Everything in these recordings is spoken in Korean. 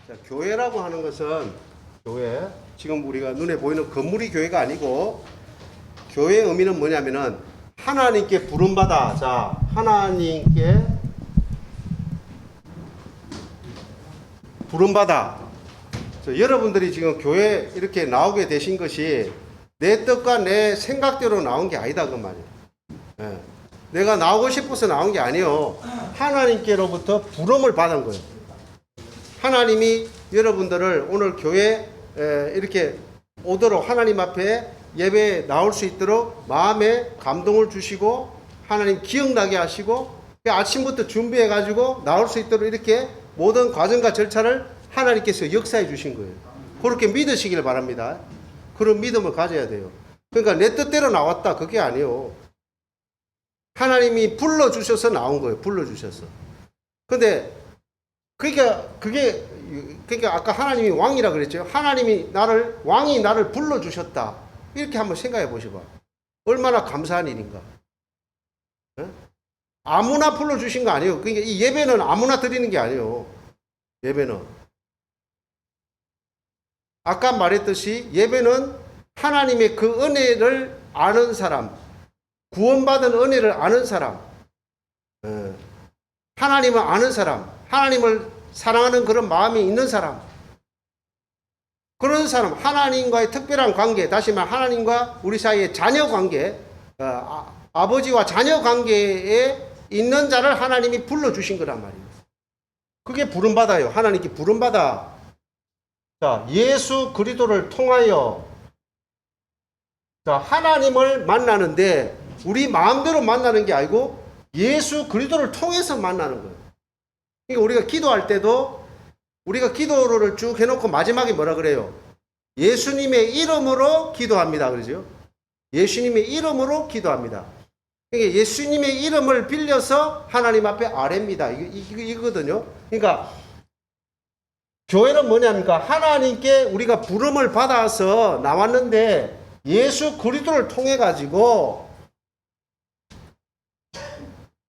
자, 교회라고 하는 것은 교회, 지금 우리가 눈에 보이는 건물이 교회가 아니고 교회의 의미는 뭐냐면은 하나님께 부름받아, 자, 하나님께 부름받아. 여러분들이 지금 교회 이렇게 나오게 되신 것이 내 뜻과 내 생각대로 나온 게 아니다 그 말이에요. 예. 내가 나오고 싶어서 나온 게 아니에요. 하나님께로부터 부름을 받은 거예요. 하나님이 여러분들을 오늘 교회 이렇게 오도록 하나님 앞에 예배에 나올 수 있도록 마음에 감동을 주시고 하나님 기억나게 하시고 아침부터 준비해 가지고 나올 수 있도록 이렇게 모든 과정과 절차를 하나님께서 역사해 주신 거예요. 그렇게 믿으시길 바랍니다. 그런 믿음을 가져야 돼요. 그러니까 내 뜻대로 나왔다 그게 아니에요. 하나님이 불러주셔서 나온 거예요. 불러주셔서. 근데 그러니까 아까 하나님이 왕이라 그랬죠. 하나님이 왕이 나를 불러주셨다. 이렇게 한번 생각해 보셔봐. 얼마나 감사한 일인가. 네? 아무나 불러주신 거 아니에요. 그러니까 이 예배는 아무나 드리는 게 아니에요. 예배는. 아까 말했듯이 예배는 하나님의 그 은혜를 아는 사람, 구원받은 은혜를 아는 사람, 하나님을 아는 사람, 하나님을 사랑하는 그런 마음이 있는 사람, 그런 사람, 하나님과의 특별한 관계, 다시 말해 하나님과 우리 사이의 자녀 관계, 아버지와 자녀 관계에 있는 자를 하나님이 불러주신 거란 말이에요. 그게 부름받아요. 하나님께 부름받아. 자, 예수 그리스도를 통하여 자, 하나님을 만나는데 우리 마음대로 만나는 게 아니고 예수 그리스도를 통해서 만나는 거예요. 그러니까 우리가 기도할 때도 우리가 기도를 쭉 해놓고 마지막에 뭐라 그래요? 예수님의 이름으로 기도합니다. 그러죠? 예수님의 이름으로 기도합니다. 그러니까 예수님의 이름을 빌려서 하나님 앞에 아뢰입니다. 이거거든요. 그러니까 교회는 뭐냐니까 하나님께 우리가 부름을 받아서 나왔는데 예수 그리스도를 통해 가지고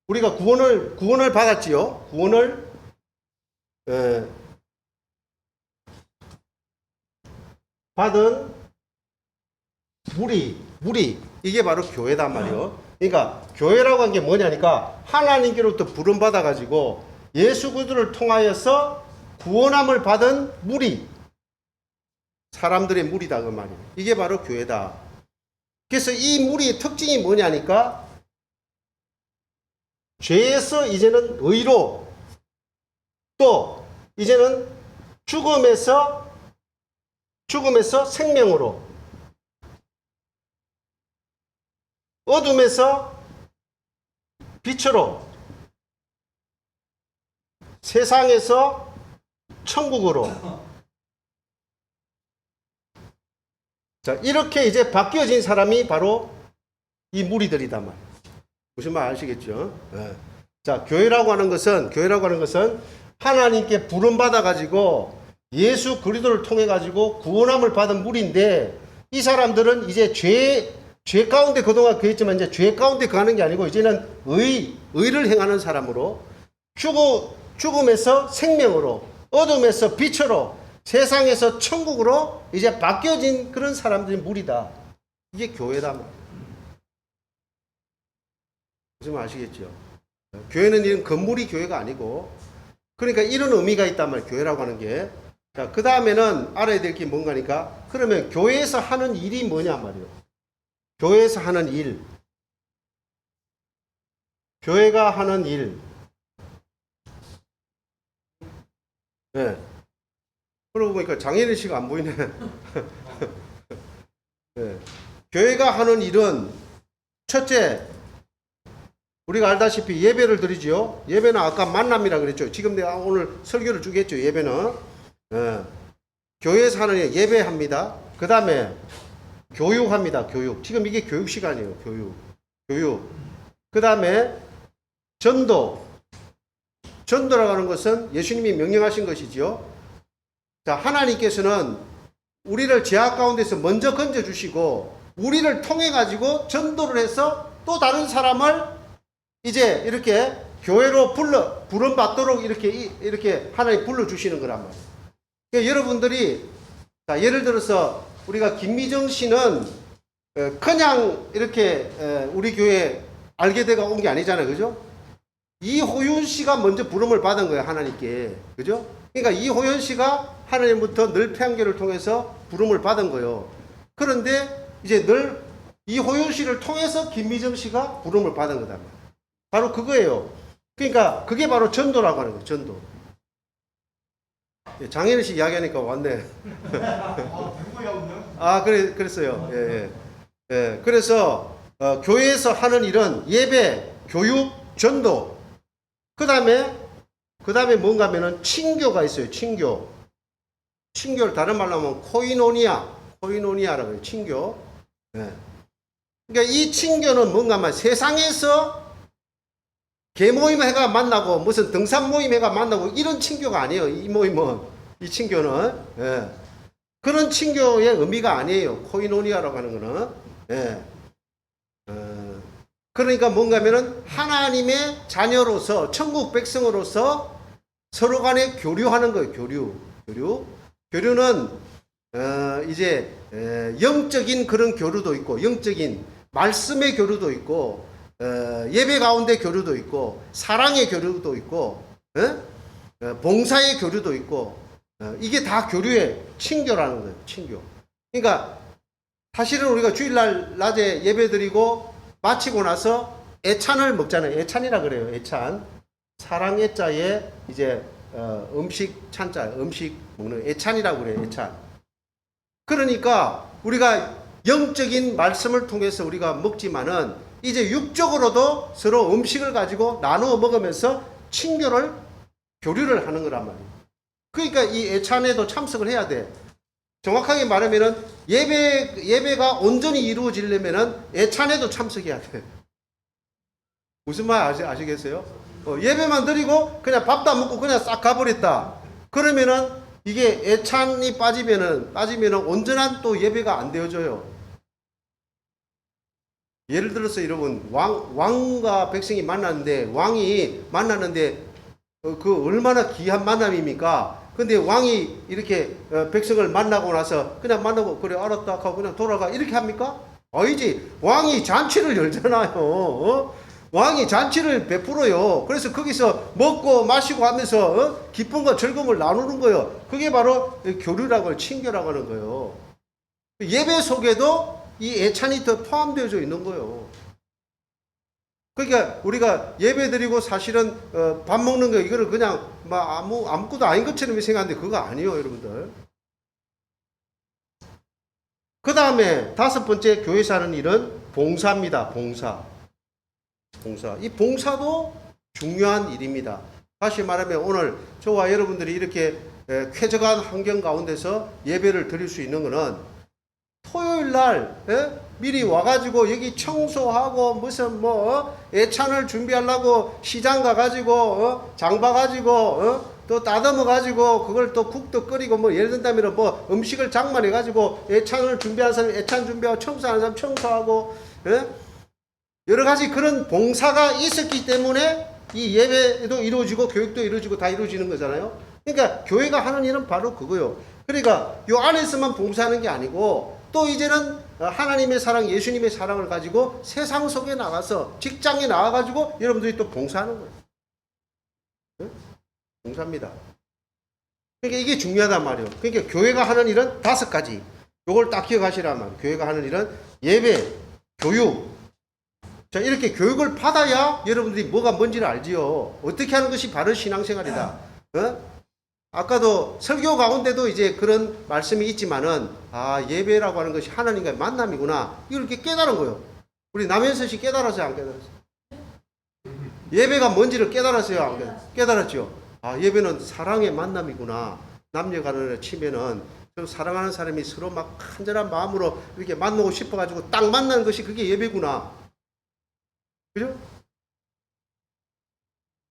우리가 구원을 받았지요. 구원을 받은 무리 이게 바로 교회단 말이요. 그러니까 교회라고 한 게 뭐냐니까 하나님께로부터 부름 받아 가지고 예수 그리스도를 통하여서 구원함을 받은 무리, 사람들의 무리다 그 말이에요. 이게 바로 교회다. 그래서 이 무리의 특징이 뭐냐니까 죄에서 이제는 의로, 또 이제는 죽음에서 생명으로, 어둠에서 빛으로, 세상에서 천국으로. 자, 이렇게 이제 바뀌어진 사람이 바로 이 무리들이단 말이에요. 무슨 말 아시겠죠? 네. 자, 교회라고 하는 것은 하나님께 부름받아 가지고 예수 그리스도를 통해 가지고 구원함을 받은 무리인데 이 사람들은 이제 죄 가운데 그동안 그랬지만 이제 죄 가운데 가는 게 아니고 이제는 의를 행하는 사람으로 죽음에서 생명으로, 어둠에서 빛으로, 세상에서 천국으로 이제 바뀌어진 그런 사람들이 무리다. 이게 교회다. 무슨 말 아시겠죠? 교회는 이런 건물이 교회가 아니고 그러니까 이런 의미가 있단 말이에요. 교회라고 하는 게. 자, 그 다음에는 알아야 될 게 뭔가니까 그러면 교회에서 하는 일이 뭐냐 말이에요. 교회에서 하는 일. 교회가 하는 일. 네. 그러고 보니까 장인의 씨가 안 보이네. 네. 교회가 하는 일은 첫째, 우리가 알다시피 예배를 드리죠. 예배는 아까 만남이라 그랬죠. 지금 내가 오늘 설교를 주겠죠. 예배는. 네. 교회에서 하는 일 예배합니다. 그 다음에 교육합니다. 교육. 지금 이게 교육 시간이에요. 교육. 그 다음에 전도라고 하는 것은 예수님이 명령하신 것이죠. 자, 하나님께서는 우리를 죄악 가운데서 먼저 건져주시고 우리를 통해 가지고 전도를 해서 또 다른 사람을 이제 이렇게 교회로 부름받도록 이렇게 하나님 불러주시는 거란 말이에요. 그러니까 여러분들이, 자, 예를 들어서 우리가 김미정 씨는 그냥 이렇게 우리 교회 알게 돼가 온 게 아니잖아요. 그죠? 이호윤 씨가 먼저 부름을 받은 거예요. 하나님께. 그죠? 그러니까 이호윤 씨가 하나님부터 늘 태양교를 통해서 부름을 받은 거예요. 그런데 이제 늘 이호윤 씨를 통해서 김미정 씨가 부름을 받은 거다. 바로 그거예요. 그러니까 그게 바로 전도라고 하는 거예요. 전도. 장현우 씨 이야기하니까 왔네. 아, 그랬어요. 예, 예. 예. 그래서 교회에서 하는 일은 예배, 교육, 전도. 그 다음에 뭔가 하면은 친교가 있어요. 친교. 친교를 다른 말로 하면 코이노니아라고 해요. 친교. 예. 그러니까 이 친교는 뭔가 하면 세상에서 개모임 회가 만나고 무슨 등산 모임 회가 만나고 이런 친교가 아니에요. 이 모임은, 이 친교는. 예. 그런 친교의 의미가 아니에요. 코이노니아라고 하는 거는. 예. 그러니까 뭔가 하면은 하나님의 자녀로서, 천국 백성으로서 서로 간에 교류하는 거예요. 교류는 이제 영적인 그런 교류도 있고, 영적인 말씀의 교류도 있고, 예배 가운데 교류도 있고, 사랑의 교류도 있고, 봉사의 교류도 있고, 이게 다 교류의 친교라는 거예요. 친교. 그러니까 사실은 우리가 주일날 낮에 예배 드리고 마치고 나서 애찬을 먹잖아요. 애찬이라 그래요. 애찬. 사랑 애자에 이제 음식 찬자, 음식 먹는 애찬이라고 그래요. 애찬. 그러니까 우리가 영적인 말씀을 통해서 우리가 먹지만은 이제 육적으로도 서로 음식을 가지고 나누어 먹으면서 친교를, 교류를 하는 거란 말이에요. 그러니까 이 애찬에도 참석을 해야 돼. 정확하게 말하면은 예배가 온전히 이루어지려면은 애찬에도 참석해야 돼. 무슨 말 아시겠어요? 예배만 드리고 그냥 밥도 안 먹고 그냥 싹 가버렸다. 그러면은 이게 애찬이 빠지면은 온전한 또 예배가 안 되어져요. 예를 들어서 여러분, 왕과 백성이 만났는데, 왕이 만났는데 그 얼마나 귀한 만남입니까? 근데 왕이 이렇게 백성을 만나고 나서 그냥 만나고 그래 알았다 하고 그냥 돌아가 이렇게 합니까? 아니지. 왕이 잔치를 열잖아요. 왕이 잔치를 베풀어요. 그래서 거기서 먹고 마시고 하면서 기쁨과 즐거움을 나누는 거예요. 그게 바로 교류라고, 친교라고 하는 거예요. 예배 속에도 이 애찬이 더 포함되어져 있는 거예요. 그러니까 우리가 예배 드리고 사실은 밥 먹는 거 이거를 그냥 아무것도 아닌 것처럼 생각하는데 그거 아니에요, 여러분들. 그 다음에 다섯 번째 교회에서 하는 일은 봉사입니다. 봉사. 이 봉사도 중요한 일입니다. 다시 말하면 오늘 저와 여러분들이 이렇게 쾌적한 환경 가운데서 예배를 드릴 수 있는 것은 토요일 날 미리 와가지고 여기 청소하고 무슨 애찬을 준비하려고 시장 가가지고 장 봐가지고 또 따듬어 가지고 그걸 또 국도 끓이고 예를 든다면 음식을 장만해 가지고 애찬을 준비한 사람 애찬 준비하고 청소하는 사람 청소하고 여러 가지 그런 봉사가 있었기 때문에 이 예배도 이루어지고 교육도 이루어지고 다 이루어지는 거잖아요. 그러니까 교회가 하는 일은 바로 그거예요. 그러니까 요 안에서만 봉사하는 게 아니고 또 이제는 하나님의 사랑, 예수님의 사랑을 가지고 세상 속에 나가서 직장에 나와가지고 여러분들이 또 봉사하는 거예요. 네? 봉사입니다. 그러니까 이게 중요하단 말이에요. 그러니까 교회가 하는 일은 다섯 가지. 요걸 딱 기억하시라면 교회가 하는 일은 예배, 교육. 자, 이렇게 교육을 받아야 여러분들이 뭐가 뭔지를 알지요. 어떻게 하는 것이 바른 신앙생활이다. 아까도 설교 가운데도 이제 그런 말씀이 있지만은, 예배라고 하는 것이 하나님과의 만남이구나. 이걸 이렇게 깨달은 거예요. 우리 남현선 씨 깨달았어요? 안 깨달았어요? 예배가 뭔지를 깨달았어요? 안 깨달았어요? 깨달았죠? 예배는 사랑의 만남이구나. 남녀 간에 치면은, 사랑하는 사람이 서로 막 간절한 마음으로 이렇게 만나고 싶어가지고 딱 만나는 것이 그게 예배구나. 그죠?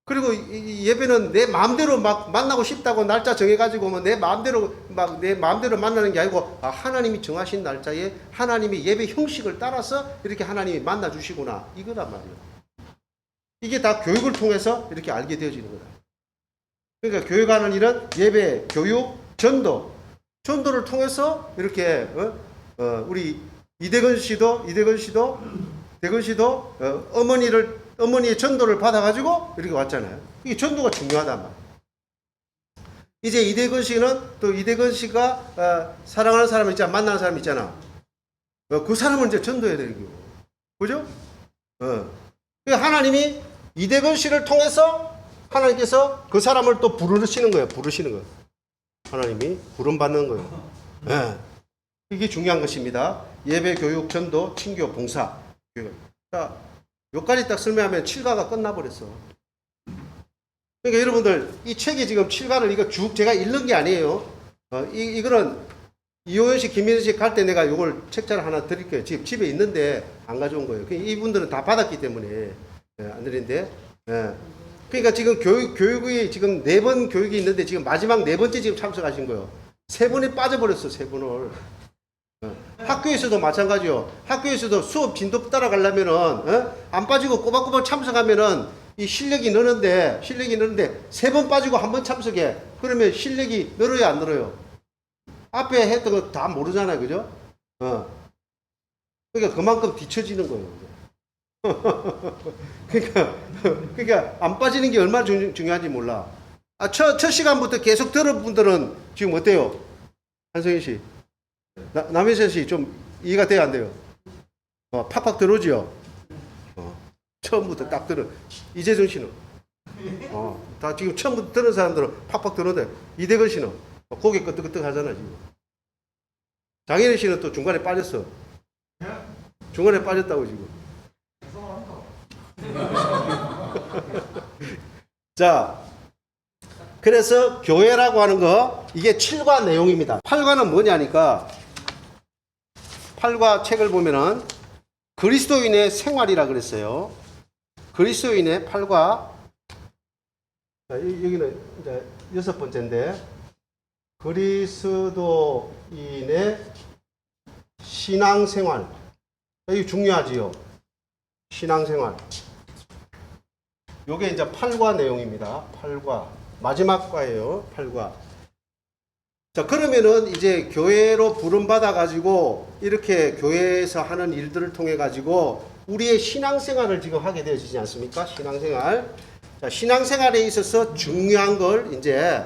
그리고 이 예배는 내 마음대로 막 만나고 싶다고 날짜 정해가지고 내 마음대로 만나는 게 아니고 하나님이 정하신 날짜에 하나님의 예배 형식을 따라서 이렇게 하나님이 만나 주시구나 이거란 말이에요. 이게 다 교육을 통해서 이렇게 알게 되어지는 거다. 그러니까 교육하는 일은 예배, 교육, 전도를 통해서 이렇게 우리 대건 씨도 어머니의 전도를 받아가지고 이렇게 왔잖아요. 이게 전도가 중요하단 말이에요. 이제 이대건 씨가 사랑하는 사람 있잖아, 만나는 사람 있잖아. 그 사람을 이제 전도해야 되고, 그죠? 하나님이 이대건 씨를 통해서 하나님께서 그 사람을 또 부르시는 거예요. 하나님이 부름받는 거예요. 이게 중요한 것입니다. 예배, 교육, 전도, 친교, 봉사. 자, 여기까지 딱 설명하면 7가가 끝나버렸어. 그러니까 여러분들, 이 책이 지금 7가를 이거 쭉 제가 읽는 게 아니에요. 이거는 이호연 씨, 김민수 씨 갈 때 내가 이걸 책자를 하나 드릴게요. 지금 집에 있는데 안 가져온 거예요. 이분들은 다 받았기 때문에 안 드린데. 그러니까 지금 교육이 지금 4번 교육이 있는데 지금 마지막 4번째 지금 참석하신 거예요. 3분이 빠져버렸어, 3분을. 학교에서도 마찬가지요. 학교에서도 수업 진도 따라가려면은, 안 빠지고 꼬박꼬박 참석하면은 이 실력이 느는데 3번 빠지고 1번 참석해. 그러면 실력이 늘어요, 안 늘어요? 앞에 했던 거 다 모르잖아요, 그죠? 그러니까 그만큼 뒤처지는 거예요. 그러니까 안 빠지는 게 얼마나 중요한지 몰라. 첫 시간부터 계속 들은 분들은 지금 어때요? 한성희 씨, 남희선 씨 좀 이해가 돼요, 안 돼요? 팍팍 들어오지요. 처음부터 딱 들어. 이재정 씨는 다 지금 처음부터 들은 사람들은 팍팍 들어오는데 이대건 씨는 고개 끄덕끄덕 하잖아 지금. 장현희 씨는 또 중간에 빠졌어. 중간에 빠졌다고 지금. 자, 그래서 교회라고 하는 거, 이게 7과 내용입니다. 8과는 뭐냐니까, 8과 책을 보면은 그리스도인의 생활이라 그랬어요. 그리스도인의 8과. 자, 여기는 이제 6번째인데, 그리스도인의 신앙생활. 이게 중요하지요. 신앙생활. 요게 이제 8과 내용입니다. 8과. 마지막 과예요. 8과. 자, 그러면은 이제 교회로 부름받아가지고 이렇게 교회에서 하는 일들을 통해가지고 우리의 신앙생활을 지금 하게 되어지지 않습니까? 신앙생활. 자, 신앙생활에 있어서 중요한 걸 이제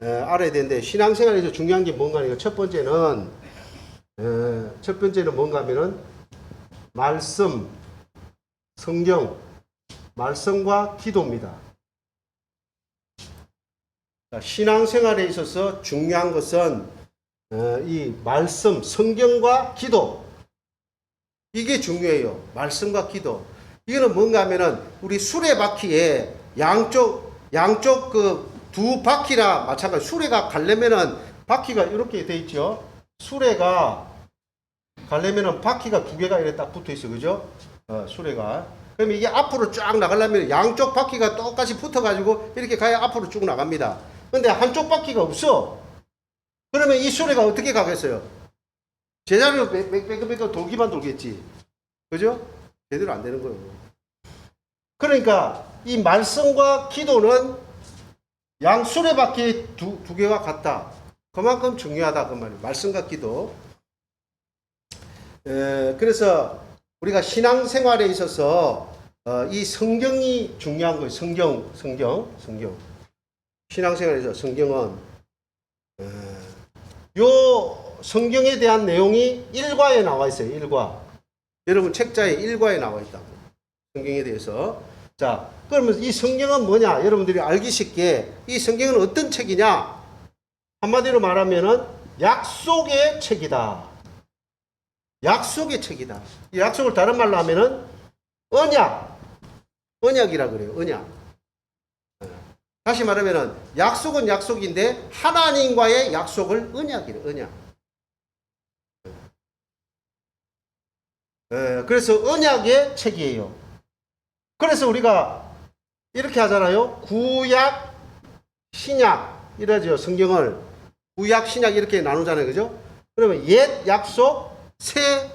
알아야 되는데, 신앙생활에서 중요한 게 뭔가 하니까 첫 번째는 뭔가 하면은 말씀, 성경, 말씀과 기도입니다. 신앙생활에 있어서 중요한 것은 이 말씀, 성경과 기도. 이게 중요해요. 말씀과 기도. 이거는 뭔가 하면은 우리 수레바퀴에 양쪽 그 두 바퀴나 마찬가지. 수레가 가려면은 바퀴가 이렇게 돼 있죠. 수레가 가려면은 바퀴가 2개가 이렇게 딱 붙어 있어. 그죠? 수레가. 그럼 이게 앞으로 쫙 나가려면 양쪽 바퀴가 똑같이 붙어가지고 이렇게 가야 앞으로 쭉 나갑니다. 근데 한쪽 바퀴가 없어. 그러면 이 수레가 어떻게 가겠어요? 제자리로 빽빽빽 돌기만 돌겠지. 그죠? 제대로 안 되는 거예요. 그러니까 이 말씀과 기도는 양 수레바퀴 두 개가 같다. 그만큼 중요하다 그 말이에요. 말씀과 기도. 그래서 우리가 신앙생활에 있어서 이 성경이 중요한 거예요. 성경. 신앙생활에서 성경은 요 성경에 대한 내용이 1과에 나와 있어요. 1과. 여러분 책자에 1과에 나와 있다고. 성경에 대해서. 자, 그러면 이 성경은 뭐냐? 여러분들이 알기 쉽게 이 성경은 어떤 책이냐? 한마디로 말하면은 약속의 책이다. 약속의 책이다. 이 약속을 다른 말로 하면은 언약이라 그래요. 언약. 다시 말하면은 약속은 약속인데 하나님과의 약속을 언약이래요. 언약. 그래서 언약의 책이에요. 그래서 우리가 이렇게 하잖아요. 구약, 신약 이러죠. 성경을 구약, 신약 이렇게 나누잖아요. 그죠? 그러면 옛 약속, 새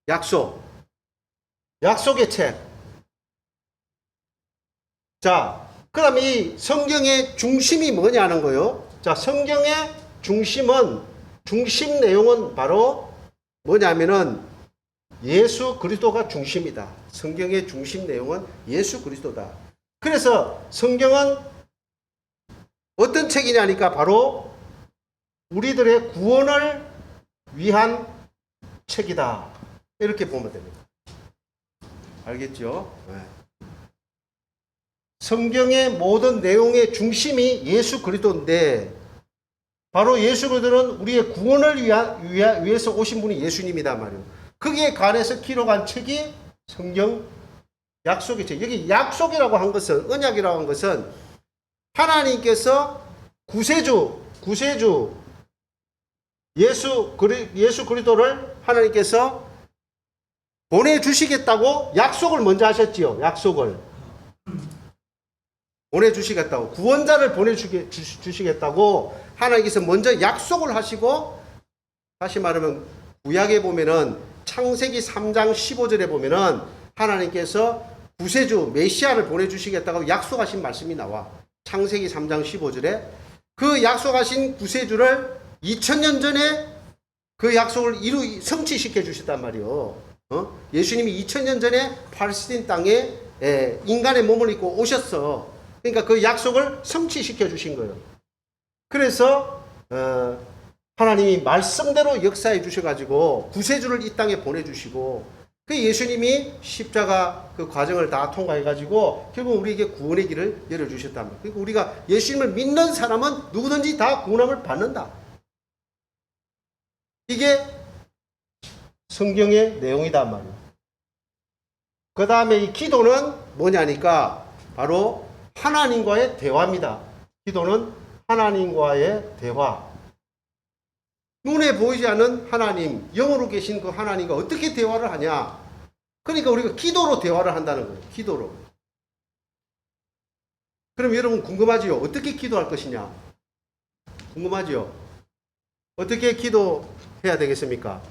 약속. 약속의 책. 자, 그럼 이 성경의 중심이 뭐냐는 거요. 자, 성경의 중심 내용은 바로 뭐냐면은 예수 그리스도가 중심이다. 성경의 중심 내용은 예수 그리스도다. 그래서 성경은 어떤 책이냐니까 바로 우리들의 구원을 위한 책이다. 이렇게 보면 됩니다. 알겠죠? 네. 성경의 모든 내용의 중심이 예수 그리스도인데 바로 예수 그리스도는 우리의 구원을 위해서 오신 분이 예수님이다 말이에요. 거기에 관해서 기록한 책이 성경 약속의 책. 여기 약속이라고 한 것은, 언약이라고 한 것은 하나님께서 구세주 예수 그리스도를 하나님께서 보내주시겠다고 약속을 먼저 하셨지요. 약속을 보내주시겠다고, 구원자를 보내주시겠다고 하나님께서 먼저 약속을 하시고, 다시 말하면 구약에 보면은 창세기 3장 15절에 보면은 하나님께서 구세주 메시아를 보내주시겠다고 약속하신 말씀이 나와. 창세기 3장 15절에 그 약속하신 구세주를 2000년 전에 그 약속을 성취시켜 주셨단 말이요. 예수님이 2000년 전에 팔레스틴 땅에 인간의 몸을 입고 오셨어. 그러니까 그 약속을 성취시켜 주신 거예요. 그래서 하나님이 말씀대로 역사해 주셔가지고 구세주를 이 땅에 보내주시고, 그 예수님이 십자가 그 과정을 다 통과해가지고 결국 우리에게 구원의 길을 열어주셨단 말이에요. 그러니까 우리가 예수님을 믿는 사람은 누구든지 다 구원함을 받는다. 이게 성경의 내용이다 말이에요. 그 다음에 이 기도는 뭐냐니까 바로 하나님과의 대화입니다. 기도는 하나님과의 대화. 눈에 보이지 않는 하나님, 영으로 계신 그 하나님과 어떻게 대화를 하냐? 그러니까 우리가 기도로 대화를 한다는 거예요. 기도로. 그럼 여러분 궁금하지요? 어떻게 기도할 것이냐? 궁금하지요? 어떻게 기도해야 되겠습니까?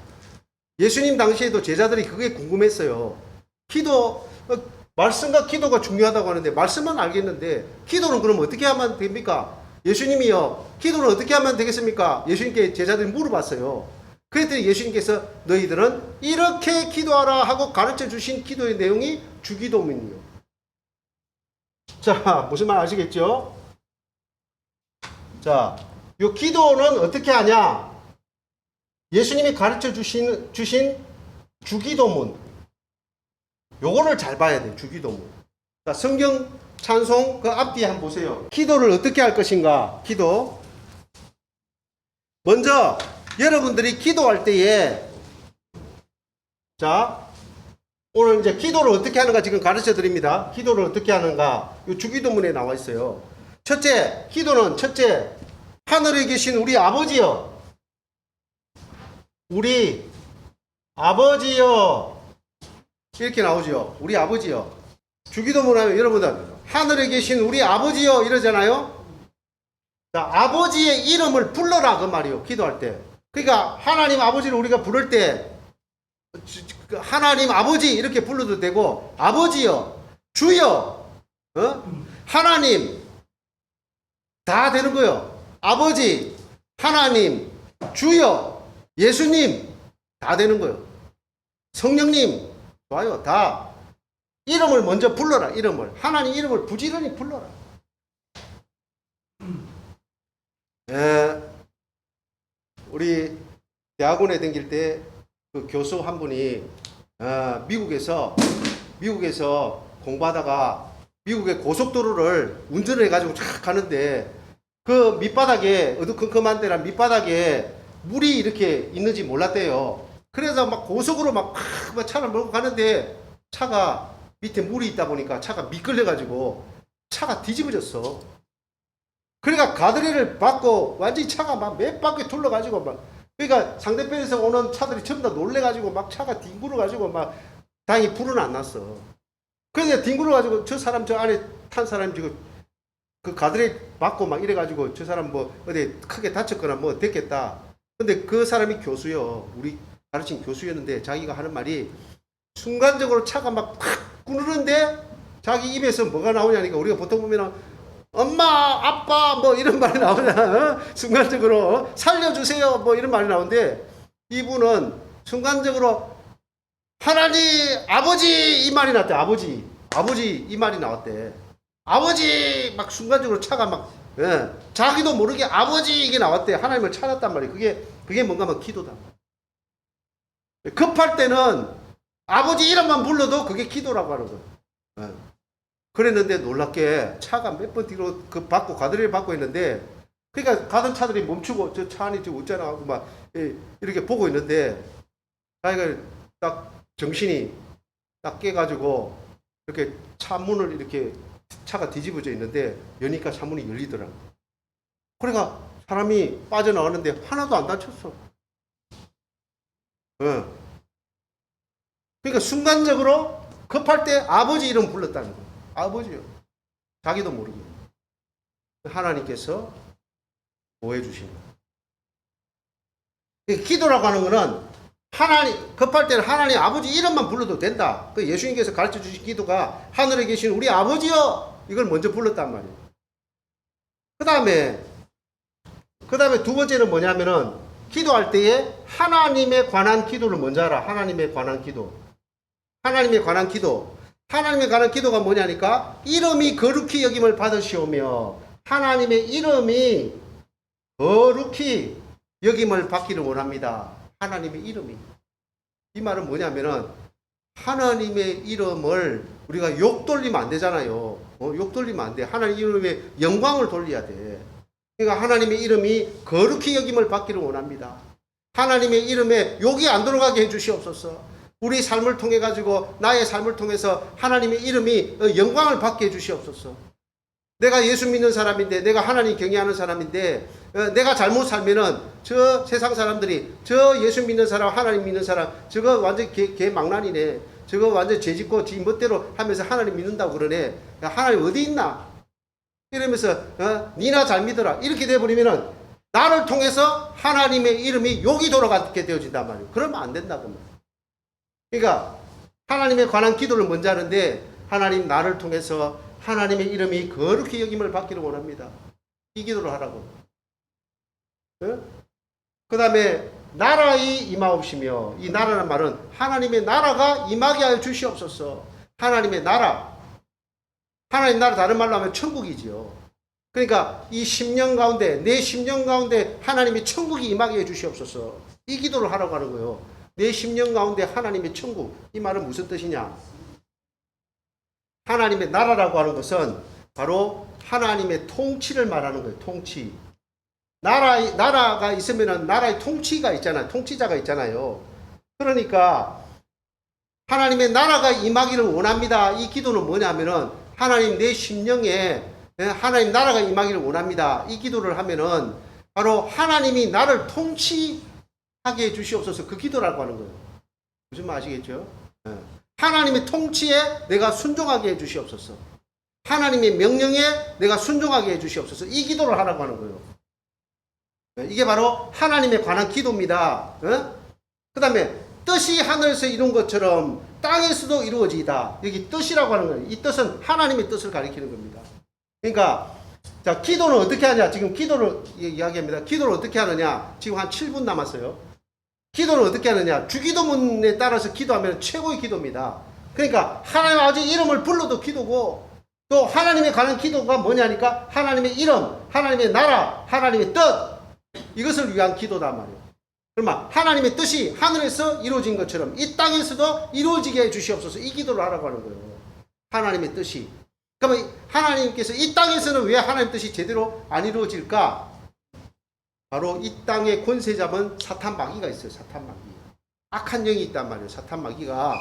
예수님 당시에도 제자들이 그게 궁금했어요. 말씀과 기도가 중요하다고 하는데 말씀만 알겠는데 기도는 그럼 어떻게 하면 됩니까? 예수님이요, 기도를 어떻게 하면 되겠습니까? 예수님께 제자들이 물어봤어요. 그랬더니 예수님께서 너희들은 이렇게 기도하라 하고 가르쳐 주신 기도의 내용이 주기도문이요. 자, 무슨 말 아시겠죠? 자, 이 기도는 어떻게 하냐? 예수님이 가르쳐 주신 주기도문. 요거를 잘 봐야 돼요. 주기도문. 자, 성경 찬송 그 앞뒤에 한번 보세요. 기도를 어떻게 할 것인가? 기도. 먼저 여러분들이 기도할 때에, 자, 오늘 이제 기도를 어떻게 하는가 지금 가르쳐 드립니다. 기도를 어떻게 하는가? 이 주기도문에 나와 있어요. 첫째, 기도는 첫째, 하늘에 계신 우리 아버지여. 우리 아버지여. 이렇게 나오죠. 우리 아버지여. 주기도문 하면 여러분들 하늘에 계신 우리 아버지여 이러잖아요. 자, 아버지의 이름을 불러라 그 말이요. 기도할 때. 그러니까 하나님 아버지를 우리가 부를 때 하나님 아버지 이렇게 불러도 되고, 아버지여, 주여, 하나님 다 되는 거예요. 아버지, 하나님, 주여, 예수님 다 되는 거예요. 성령님 좋아요. 다 이름을 먼저 불러라. 이름을, 하나님 이름을 부지런히 불러라. 우리 대학원에 다닐 때 그 교수 한 분이 미국에서 공부하다가 미국의 고속도로를 운전을 해가지고 쫙 가는데 그 밑바닥에, 어두컴컴한 데랑 밑바닥에 물이 이렇게 있는지 몰랐대요. 그래서 막 고속으로 막 차를 몰고 가는데 차가 밑에 물이 있다 보니까 차가 미끌려가지고 차가 뒤집어졌어. 그러니까 가드레일을 받고 완전히 차가 막 몇 바퀴 둘러가지고 막, 그러니까 상대편에서 오는 차들이 전부 다 놀래가지고 막 차가 뒹굴어가지고 막, 다행히 불은 안 났어. 그런데 뒹굴어가지고 저 사람, 저 안에 탄 사람이 지금 그 가드레일 받고 막 이래가지고 저 사람 뭐 어디 크게 다쳤거나 뭐 됐겠다. 근데 그 사람이 교수요. 우리 가르친 교수였는데 자기가 하는 말이, 순간적으로 차가 막 팍 꾸르는데 자기 입에서 뭐가 나오냐니까, 우리가 보통 보면은 엄마, 아빠, 뭐 이런 말이 나오잖아. 순간적으로 살려주세요, 뭐 이런 말이 나오는데 이분은 순간적으로 하나님, 아버지 이 말이 나왔대. 아버지 이 말이 나왔대. 아버지 막 순간적으로 차가 막 자기도 모르게 아버지 이게 나왔대. 하나님을 찾았단 말이에요. 그게 뭔가 하면 기도다. 급할 때는 아버지 이름만 불러도 그게 기도라고 하는 거예요. 그랬는데 놀랍게 차가 몇 번 뒤로 받고 가드레일 받고 있는데 그러니까 가던 차들이 멈추고 저 차 안이 지금 웃잖아 하고 막 이렇게 보고 있는데 자기가 딱 정신이 딱 깨가지고 이렇게 차 문을 이렇게 차가 뒤집어져 있는데 여니까 차 문이 열리더라고. 그러니까 사람이 빠져나오는데 하나도 안 다쳤어. 그러니까 순간적으로 급할 때 아버지 이름 불렀다는 거예요. 아버지요. 자기도 모르게. 하나님께서 보호해 주시는 거예요. 기도라고 하는 거는 하나님, 급할 때는 하나님 아버지 이름만 불러도 된다. 그 예수님께서 가르쳐 주신 기도가 하늘에 계신 우리 아버지요. 이걸 먼저 불렀단 말이에요. 그 다음에 두 번째는 뭐냐면은 기도할 때에 하나님에 관한 기도를 먼저 하라. 하나님에 관한 기도. 하나님에 관한 기도가 뭐냐니까 이름이 거룩히 여김을 받으시오며 하나님의 이름이 거룩히 여김을 받기를 원합니다. 하나님의 이름이. 이 말은 뭐냐면은 하나님의 이름을 우리가 욕 돌리면 안 되잖아요. 욕 돌리면 안 돼. 하나님 이름에 영광을 돌려야 돼. 그러니까 하나님의 이름이 거룩히 여김을 받기를 원합니다. 하나님의 이름에 욕이 안 들어가게 해주시옵소서. 우리 삶을 통해 가지고 나의 삶을 통해서 하나님의 이름이 영광을 받게 해주시옵소서. 내가 예수 믿는 사람인데 내가 하나님 경외하는 사람인데 내가 잘못 살면은 저 세상 사람들이 저 예수 믿는 사람 하나님 믿는 사람 저거 완전 개망난이네. 저거 완전 죄짓고 지 멋대로 하면서 하나님 믿는다고 그러네. 야, 하나님 어디 있나? 이러면서 니나 잘 믿어라. 이렇게 돼버리면은 나를 통해서 하나님의 이름이 욕이 돌아가게 되어진단 말이에요. 그러면 안 된다고 말이에요. 그러니까 하나님에 관한 기도를 먼저 하는데 하나님 나를 통해서 하나님의 이름이 거룩히 여김을 받기를 원합니다. 이 기도를 하라고. 그 다음에 나라의 임하옵시며 이 나라는 말은 하나님의 나라가 임하게 하여 주시옵소서. 하나님의 나라. 하나님 나라 다른 말로 하면 천국이지요. 그러니까 이 10년 가운데 내 10년 가운데 하나님의 천국이 임하게 해 주시옵소서. 이 기도를 하라고 하는 거예요. 내 10년 가운데 하나님의 천국. 이 말은 무슨 뜻이냐? 하나님의 나라라고 하는 것은 바로 하나님의 통치를 말하는 거예요. 통치. 나라가 있으면 나라의 통치가 있잖아요. 통치자가 있잖아요. 그러니까 하나님의 나라가 임하기를 원합니다. 이 기도는 뭐냐면은 하나님 내 심령에 하나님 나라가 임하기를 원합니다. 이 기도를 하면은 바로 하나님이 나를 통치하게 해 주시옵소서. 그 기도라고 하는 거예요. 무슨 말 아시겠죠? 하나님의 통치에 내가 순종하게 해 주시옵소서. 하나님의 명령에 내가 순종하게 해 주시옵소서. 이 기도를 하라고 하는 거예요. 이게 바로 하나님에 관한 기도입니다. 그 다음에 뜻이 하늘에서 이룬 것처럼 땅에서도 이루어지이다. 여기 뜻이라고 하는 거예요. 이 뜻은 하나님의 뜻을 가리키는 겁니다. 그러니까 자, 기도는 어떻게 하냐? 지금 기도를 이야기합니다. 기도를 어떻게 하느냐? 지금 한 7분 남았어요. 기도는 어떻게 하느냐? 주기도문에 따라서 기도하면 최고의 기도입니다. 그러니까 하나님 아버지 이름을 불러도 기도고 또 하나님에 관한 기도가 뭐냐니까 하나님의 이름, 하나님의 나라, 하나님의 뜻 이것을 위한 기도단 말이에요. 그러면 하나님의 뜻이 하늘에서 이루어진 것처럼 이 땅에서도 이루어지게 해 주시옵소서. 이 기도를 하라고 하는 거예요. 하나님의 뜻이. 그러면 하나님께서 이 땅에서는 왜 하나님의 뜻이 제대로 안 이루어질까? 바로 이 땅의 권세 잡은 사탄 마귀가 있어요. 사탄 마귀. 악한 영이 있단 말이에요. 사탄 마귀가.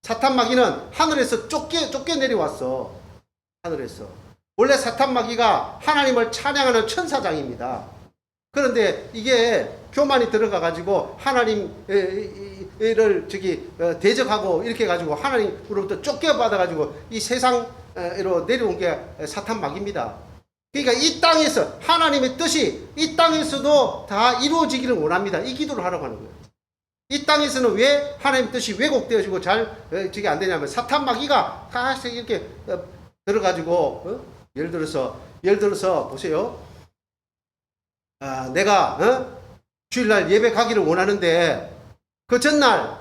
사탄 마귀는 하늘에서 쫓겨 내려왔어. 하늘에서. 원래 사탄 마귀가 하나님을 찬양하는 천사장입니다. 그런데 이게 교만이 들어가 가지고 하나님을 대적하고 이렇게 가지고 하나님으로부터 쫓겨받아 가지고 이 세상으로 내려온 게 사탄 마귀입니다. 그러니까 이 땅에서 하나님의 뜻이 이 땅에서도 다 이루어지기를 원합니다. 이 기도를 하라고 하는 거예요. 이 땅에서는 왜 하나님의 뜻이 왜곡되어지고 잘 저게 안 되냐면 사탄 마귀가 다시 이렇게 들어가지고 예를 들어서 보세요. 아, 내가 주일날 예배 가기를 원하는데 그 전날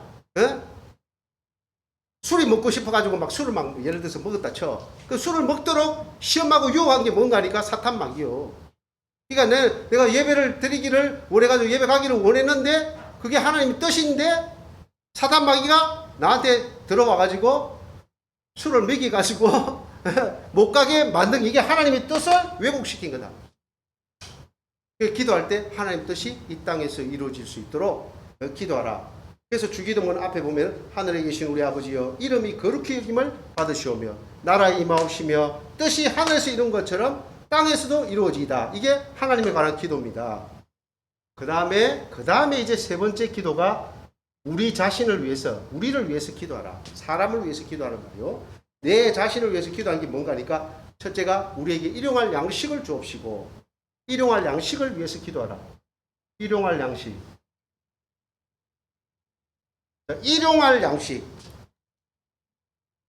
술이 먹고 싶어가지고 막 술을 막 예를 들어서 먹었다 쳐. 그 술을 먹도록 시험하고 유혹한 게 뭔가니까 사탄막이요. 그러니까 내가 예배를 드리기를 원해가지고 예배 가기를 원했는데 그게 하나님의 뜻인데 사탄마귀가 나한테 들어와가지고 술을 먹여가지고 못 가게 만든 이게 하나님의 뜻을 왜곡시킨 거다. 기도할 때 하나님의 뜻이 이 땅에서 이루어질 수 있도록 기도하라. 그래서 주기도문 앞에 보면 하늘에 계신 우리 아버지여 이름이 거룩히 여김을 받으시오며 나라에 임하옵시며 뜻이 하늘에서 이룬 것처럼 땅에서도 이루어지이다. 이게 하나님에 관한 기도입니다. 그 다음에 이제 세 번째 기도가 우리 자신을 위해서, 우리를 위해서 기도하라. 사람을 위해서 기도하는 말이요. 내 자신을 위해서 기도하는 게 뭔가 하니까 첫째가 우리에게 일용할 양식을 주옵시고 일용할 양식을 위해서 기도하라. 일용할 양식. 일용할 양식.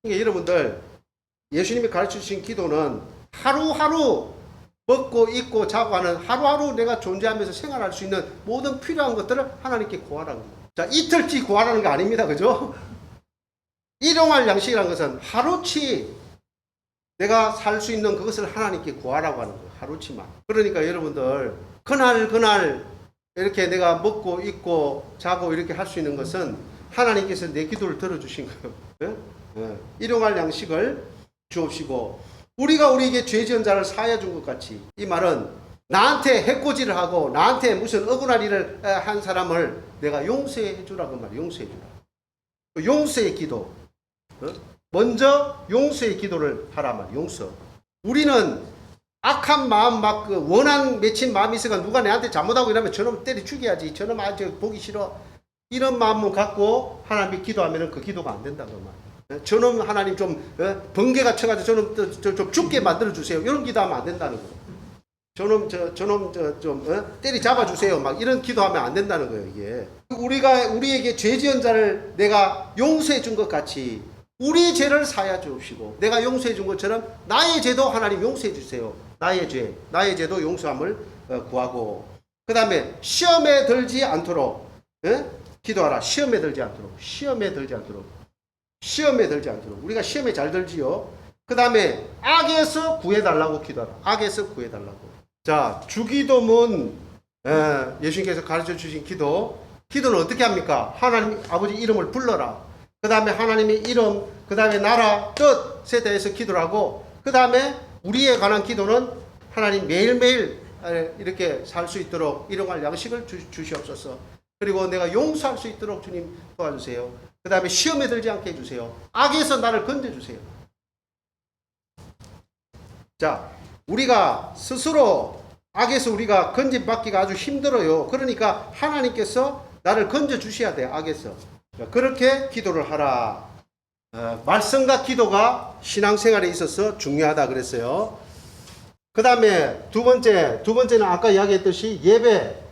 그러니까 여러분들 예수님이 가르쳐 주신 기도는 하루하루 먹고 입고 자고 하는 하루하루 내가 존재하면서 생활할 수 있는 모든 필요한 것들을 하나님께 구하라는 거예요. 자, 이틀치 구하라는 거 아닙니다. 그죠? 일용할 양식이라는 것은 하루치 내가 살 수 있는 그것을 하나님께 구하라고 하는 거예요. 하루치만. 그러니까 여러분들 그날 이렇게 내가 먹고 입고 자고 이렇게 할 수 있는 것은 하나님께서 내 기도를 들어주신 거예요. 네? 일용할 양식을 주옵시고 우리가 우리에게 죄 지은 자를 사하여 준 것 같이 이 말은 나한테 해코지를 하고 나한테 무슨 억울한 일을 한 사람을 내가 용서해 주라고 말이에요. 용서해 주라. 용서의 기도. 먼저 용서의 기도를 하라 말이에요. 용서. 우리는 악한 마음 막 그 원한 맺힌 마음이 있어가 누가 내한테 잘못하고 이러면 저놈 때려 죽여야지. 저놈 아주 보기 싫어. 이런 마음을 갖고 하나님께 기도하면 그 기도가 안 된다고 말이에요. 저놈 하나님 좀 번개가 쳐가지고 저놈 좀 죽게 만들어 주세요. 이런 기도하면 안 된다는 거예요. 저놈 좀 때리 잡아 주세요. 막 이런 기도하면 안 된다는 거예요. 이게 우리에게 죄 지은 자를 내가 용서해 준 것 같이 우리 죄를 사하여 주옵시고 내가 용서해 준 것처럼 나의 죄도 하나님 용서해 주세요. 나의 죄도 용서함을 구하고 그 다음에 시험에 들지 않도록 기도하라. 시험에 들지 않도록 우리가 시험에 잘 들지요. 그 다음에 악에서 구해달라고 기도하라. 악에서 구해달라고. 자, 주기도문 예수님께서 가르쳐 주신 기도는 어떻게 합니까? 하나님 아버지 이름을 불러라. 그 다음에 하나님의 이름, 그 다음에 나라, 뜻에 대해서 기도를 하고 그 다음에 우리에 관한 기도는 하나님 매일매일 이렇게 살 수 있도록 일용할 양식을 주시옵소서. 그리고 내가 용서할 수 있도록 주님 도와주세요. 그 다음에 시험에 들지 않게 해주세요. 악에서 나를 건져주세요. 자, 우리가 스스로 악에서 우리가 건짐받기가 아주 힘들어요. 그러니까 하나님께서 나를 건져주셔야 돼요. 악에서. 그렇게 기도를 하라. 말씀과 기도가 신앙생활에 있어서 중요하다 그랬어요. 그 다음에 두 번째는 아까 이야기했듯이 예배.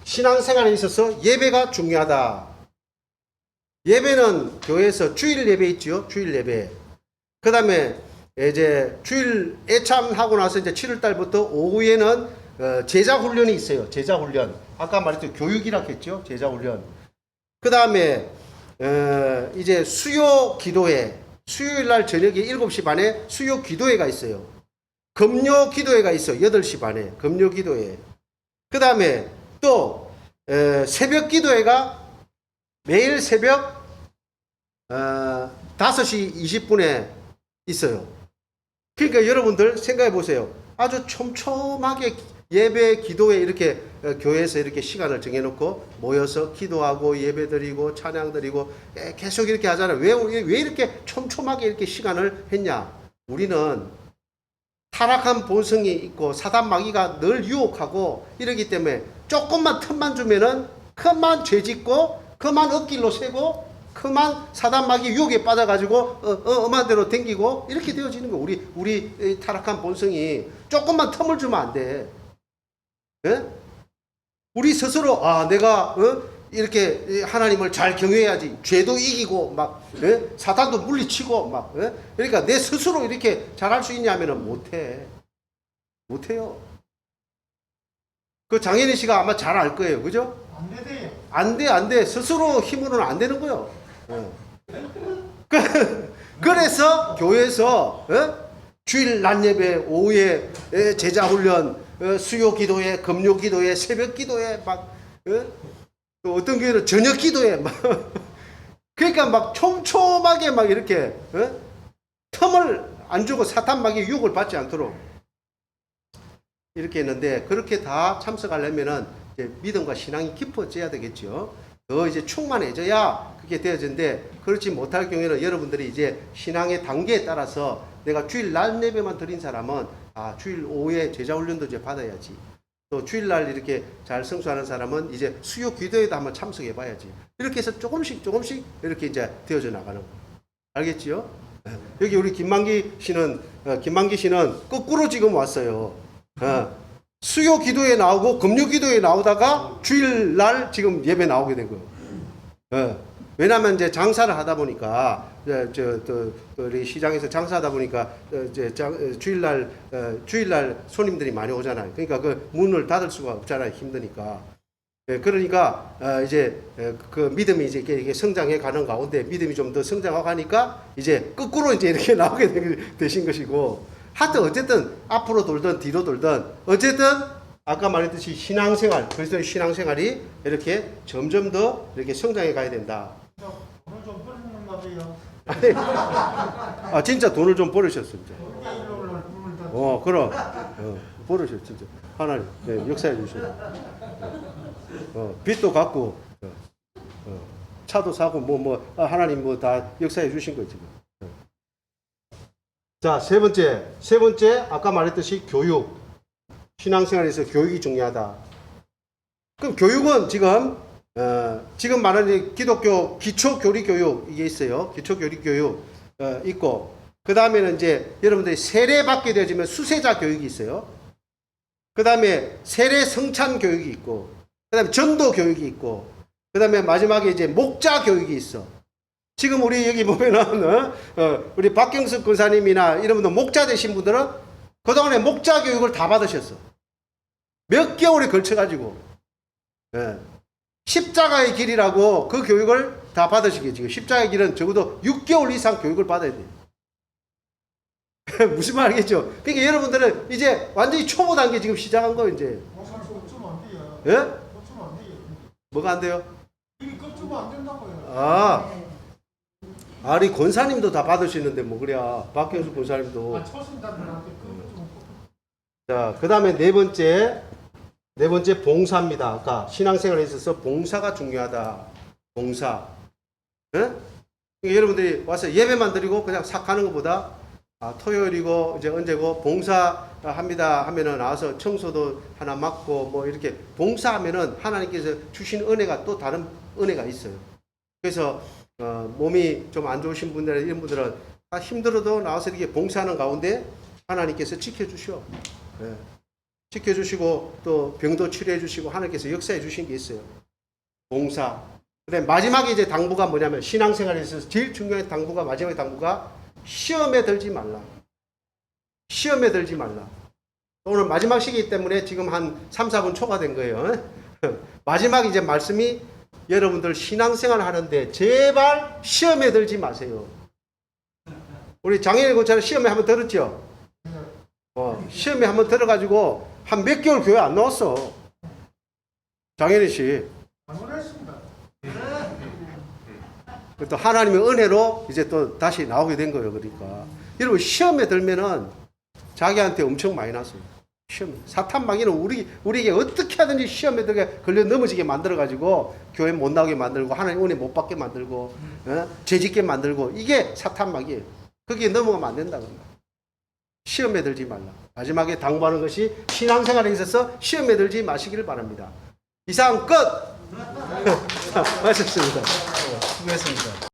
신앙생활에 있어서 예배가 중요하다. 예배는 교회에서 주일 예배 있죠. 주일 예배. 그 다음에 이제 주일 애참하고 나서 이제 7월달부터 오후에는 제자훈련이 있어요. 제자훈련. 아까 말했죠. 교육이라고 했죠. 제자훈련. 그 다음에 이제 수요 기도회. 수요일날 저녁에 7시 반에 수요 기도회가 있어요. 금요 기도회가 있어요. 8시 반에 금요 기도회. 그 다음에 또 새벽 기도회가 매일 새벽 5시 20분에 있어요. 그러니까 여러분들 생각해 보세요. 아주 촘촘하게 예배 기도회 이렇게 교회에서 이렇게 시간을 정해놓고 모여서 기도하고 예배드리고 찬양드리고 계속 이렇게 하잖아요. 왜 이렇게 촘촘하게 이렇게 시간을 했냐? 우리는 타락한 본성이 있고 사단 마귀가 늘 유혹하고 이러기 때문에 조금만 틈만 주면은 그만 죄짓고 그만 엇길로 새고 그만 사단 마귀 유혹에 빠져가지고 엄한 대로 댕기고 이렇게 되어지는 거. 우리 타락한 본성이 조금만 틈을 주면 안 돼. 예? 우리 스스로 내가 이렇게 하나님을 잘 경외해야지. 죄도 이기고 막 사탄도 물리치고 막 그러니까 내 스스로 이렇게 잘할 수 있냐면은 못해요. 그 장현희 씨가 아마 잘 알 거예요, 그죠? 안 돼. 스스로 힘으로는 안 되는 거예요. 그래서 교회에서 주일 낮 예배, 오후에 제자 훈련, 수요 기도회, 금요 기도회, 새벽 기도회 막 또 어떤 교회는 저녁 기도회 막 그러니까 막 촘촘하게 막 이렇게 틈을 안 주고 사탄 마귀의 유혹을 받지 않도록 이렇게 했는데 그렇게 다 참석하려면은 이제 믿음과 신앙이 깊어져야 되겠죠. 더 이제 충만해져야 그게 되어지는데 그렇지 못할 경우에는 여러분들이 이제 신앙의 단계에 따라서 내가 주일 날 예배만 드린 사람은 주일 오후에 제자 훈련도 이제 받아야지. 또 주일날 이렇게 잘 성수하는 사람은 이제 수요 기도에도 한번 참석해 봐야지. 이렇게 해서 조금씩 이렇게 이제 되어져 나가는 거예요. 알겠지요? 여기 우리 김만기 씨는 거꾸로 지금 왔어요. 수요 기도에 나오고 금요 기도에 나오다가 주일날 지금 예배 나오게 된 거예요. 왜냐하면 이제 장사를 하다 보니까 우리 시장에서 장사하다 보니까 주일날 손님들이 많이 오잖아요. 그러니까 그 문을 닫을 수가 없잖아요. 힘드니까. 그러니까 이제 그 믿음이 이제 이렇게 성장해 가는 가운데 믿음이 좀 더 성장하고 하니까 이제 거꾸로 이제 이렇게 나오게 되신 것이고, 하여튼 어쨌든 앞으로 돌든 뒤로 돌든 어쨌든 아까 말했듯이 신앙생활, 그리스도의 신앙생활이 이렇게 점점 더 이렇게 성장해 가야 된다. 돈을 좀 벌는가 봐요. 진짜 돈을 좀 벌으셨어, 진짜. 그럼. 벌으셨어, 진짜. 하나님, 역사해 주셔. 빚도 갚고, 차도 사고, 하나님 다 역사해 주신 거지. 자, 세 번째, 아까 말했듯이 교육. 신앙생활에서 교육이 중요하다. 그럼 교육은 지금 말하는 기독교 기초교리교육 이게 있어요. 기초교리교육 있고, 그 다음에는 이제 여러분들이 세례받게 되어지면 수세자 교육이 있어요. 그 다음에 세례 성찬 교육이 있고, 그 다음에 전도 교육이 있고, 그 다음에 마지막에 이제 목자 교육이 있어. 지금 우리 여기 보면은 우리 박경숙 권사님이나 이런 분들 목자 되신 분들은 그동안에 목자 교육을 다 받으셨어. 몇 개월에 걸쳐가지고 십자가의 길이라고 그 교육을 다 받으시게. 지금 십자가의 길은 적어도 6개월 이상 교육을 받아야 돼요. 무슨 말이겠죠? 그러니까 여러분들은 이제 완전히 초보 단계 지금 시작한 거예요, 이제. 예? 뭐가 안 돼요? 이게 껍주면 안 된다고요. 아니 권사님도 다 받으시는데 뭐 그래야. 박경수 권사님도. 초신자들한테 자, 그 다음에 네 번째 봉사입니다. 아까 신앙생활에 있어서 봉사가 중요하다. 봉사. 예? 여러분들이 와서 예배만 드리고 그냥 싹 가는 것보다 토요일이고 이제 언제고 봉사합니다 하면은 나와서 청소도 하나 맡고 뭐 이렇게 봉사하면은 하나님께서 주신 은혜가 또 다른 은혜가 있어요. 그래서 몸이 좀 안 좋으신 분들, 이런 분들은 힘들어도 나와서 이렇게 봉사하는 가운데 하나님께서 지켜주셔. 예. 지켜주시고 또 병도 치료해 주시고 하나님께서 역사해 주신 게 있어요. 봉사. 그다음에 마지막에 이제 당부가 뭐냐면 신앙생활에 있어서 제일 중요한 당부가, 마지막의 당부가 시험에 들지 말라. 시험에 들지 말라. 오늘 마지막 시기 때문에 지금 한 3, 4분 초과된 거예요. 마지막 이제 말씀이 여러분들 신앙생활 하는데 제발 시험에 들지 마세요. 우리 장현일 권사는 시험에 한번 들었죠? 시험에 한번 들어가지고 한 몇 개월 교회 안 나왔어. 장현일 씨. 잘못했습니다. 또 하나님의 은혜로 이제 또 다시 나오게 된 거예요. 그러니까 여러분 시험에 들면은 자기한테 엄청 많이 났어요. 시험. 사탄 마귀는 우리에게 어떻게 하든지 시험에 들게 걸려 넘어지게 만들어 가지고 교회 못 나오게 만들고 하나님 은혜 못 받게 만들고 죄짓게 만들고, 이게 사탄 마귀예요. 거기에 넘어가면 안 된다. 시험에 들지 말라. 마지막에 당부하는 것이 신앙생활에 있어서 시험에 들지 마시기를 바랍니다. 이상 끝. 마쳤습니다. 수고했습니다.